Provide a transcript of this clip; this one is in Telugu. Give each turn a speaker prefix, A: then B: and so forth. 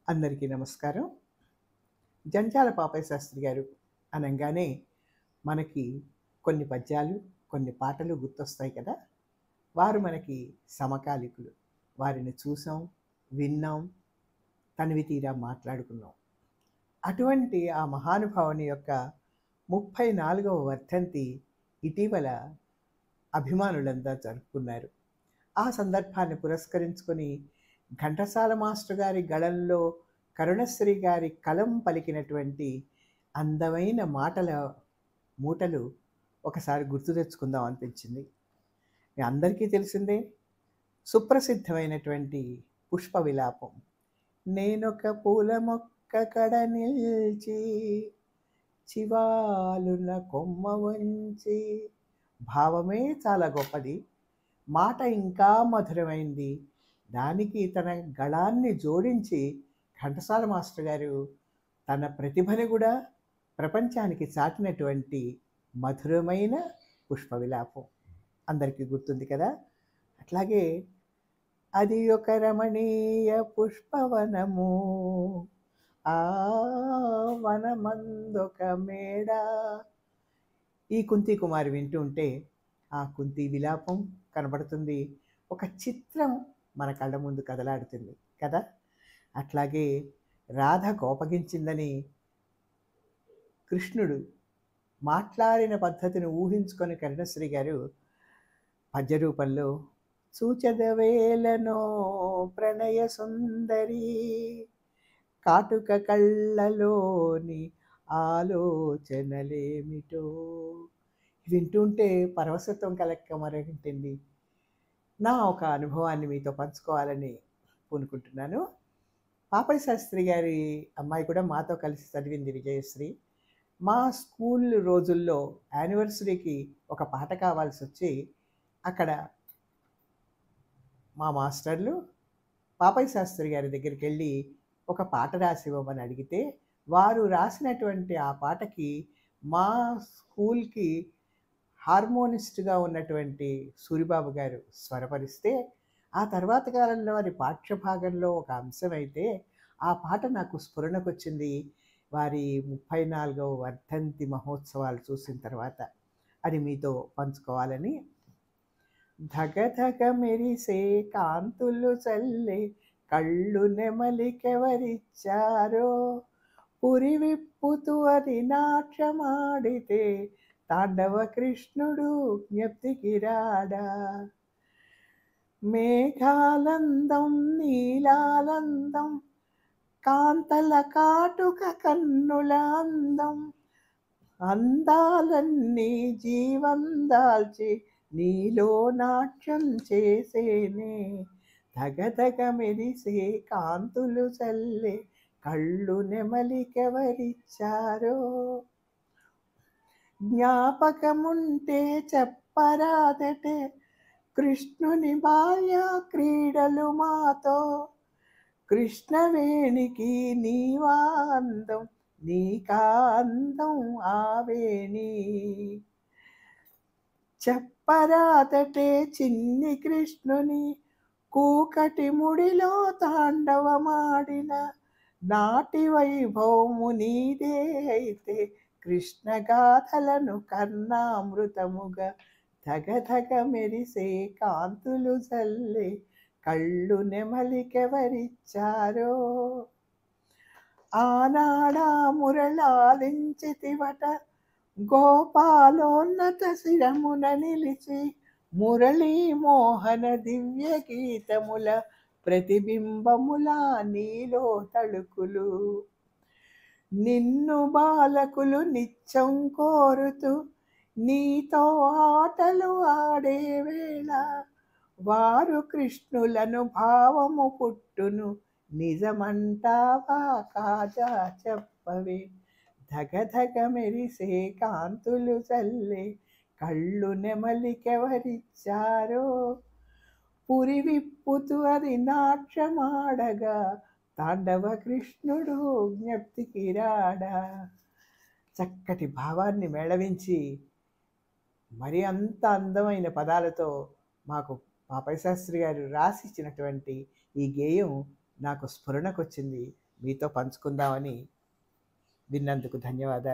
A: అందరికీ నమస్కారం. జంధ్యాల పాపయ్య శాస్త్రి గారు అనంగానే మనకి కొన్ని పద్యాలు, కొన్ని పాటలు గుర్తొస్తాయి కదా! వారు మనకి సమకాలీకులు. వారిని చూసాం, విన్నాం, తనివి తీరా మాట్లాడుకున్నాం. అటువంటి ఆ మహానుభావుని యొక్క 34వ వర్ధంతి ఇటీవల అభిమానులంతా జరుపుకున్నారు. ఆ సందర్భాన్ని పురస్కరించుకొని ఘంటసాల మాస్టర్ గారి గళంలో కరుణశ్రీ గారి కలం పలికినటువంటి అందమైన మాటల మూటలు ఒకసారి గుర్తు తెచ్చుకుందాం అనిపించింది. మీ అందరికీ తెలిసిందే సుప్రసిద్ధమైనటువంటి పుష్ప విలాపం. నేనొక పూల మొక్క కడ నిల్చి చివాలున కొమ్మ వంచి. భావమే చాలా గొప్పది, మాట ఇంకా మధురమైంది. దానికి తన గళాన్ని జోడించి ఘంటసాల మాస్టర్ గారు తన ప్రతిభని కూడా ప్రపంచానికి చాటినటువంటి మధురమైన పుష్ప విలాపం అందరికీ గుర్తుంది కదా! అట్లాగే అది ఒక రమణీయ పుష్పవనము, ఆ వనమందొక మేడ. ఈ కుంతి కుమారి వింటూ ఉంటే ఆ కుంతి విలాపం కనబడుతుంది. ఒక చిత్రం మన కళ్ళ ముందు కదలాడుతుంది కదా! అట్లాగే రాధ కోపగించిందని కృష్ణుడు మాట్లాడిన పద్ధతిని ఊహించుకొని కరుణశ్రీ గారు పద్య రూపంలో చూచెదవేలనో ప్రణయ సుందరి కాటుక కళ్ళలోని ఆలోచనలేమిటో. వింటుంటే పరవశత్వం కలక్కమరేంటండి. నా ఒక అనుభవాన్ని మీతో పంచుకోవాలని పూనుకుంటున్నాను. పాపయ్య శాస్త్రి గారి అమ్మాయి కూడా మాతో కలిసి చదివింది విజయశ్రీ. మా స్కూల్ రోజుల్లో యానివర్సరీకి ఒక పాట కావాల్సి వచ్చి అక్కడ మా మాస్టర్లు పాపయ్య శాస్త్రి గారి దగ్గరికి వెళ్ళి ఒక పాట రాసి ఇవ్వమని అడిగితే వారు రాసినటువంటి ఆ పాటకి మా స్కూల్కి హార్మోనిస్ట్గా ఉన్నటువంటి సూరిబాబు గారు స్వరపరిస్తే ఆ తర్వాత కాలంలో వారి పాఠ్యభాగంలో ఒక అంశమైతే ఆ పాట నాకు స్ఫురణకొచ్చింది వారి 34వ వర్ధంతి మహోత్సవాలు చూసిన తర్వాత. అది మీతో పంచుకోవాలని. ధగధగ మెరిసే కాంతులు చల్లే కళ్ళు నెమలికెవరిచ్చారో, పురి విప్పుతూ అది నాట్యమాడితే తాండవ కృష్ణుడు జ్ఞప్తికి రాడా. మేఘాలందం నీలాలందం కాంతల కాటుక కన్నుల అందం, అందాలన్నీ జీవందాల్చి నీలో నాట్యం చేసేనే. ధగధగ మెరిసే కాంతులు చల్లే కళ్ళు నెమలికెవరిచ్చారో. జ్ఞాపకముంటే చెప్పరాదటే కృష్ణుని బాల్య క్రీడలు మాతో. కృష్ణవేణికి నీవాందం నీకాందం ఆవేణి. చెప్పరాదటే చిన్ని కృష్ణుని కూకటి ముడిలో తాండవమాడిన నాటి వైభవము నీదే అయితే కృష్ణగాథలను కర్ణామృతముగా ధగధగ మెరిసే కాంతులు చల్లే కళ్ళు నెమలికెవరిచ్చారో. ఆనాడా మురళాలించితివట గోపాలోన్నత శిరమున నిలిచి, మురళీ మోహన దివ్య గీతముల ప్రతిబింబముల నీలో తళుకులు. నిన్ను బాలకులు నిత్యం కోరుతూ నీతో ఆటలు ఆడే వేళ, వారు కృష్ణులను భావము పుట్టును నిజమంటావా కాజా చెప్పవే. ధగధగ మెరిసే కాంతులు చల్లే కళ్ళు నెమలికెవరిచ్చారో, పురి విప్పుతూ అది నాట్యమాడగా తాండవ కృష్ణుడు జ్ఞప్తికి రాడా. చక్కటి భావాన్ని మేళవించి మరి అంత అందమైన పదాలతో మాకు పాపయ్య శాస్త్రి గారు రాసిచ్చినటువంటి ఈ గేయం నాకు స్ఫురణకొచ్చింది. మీతో పంచుకుందామని విన్నందుకు ధన్యవాదాలు.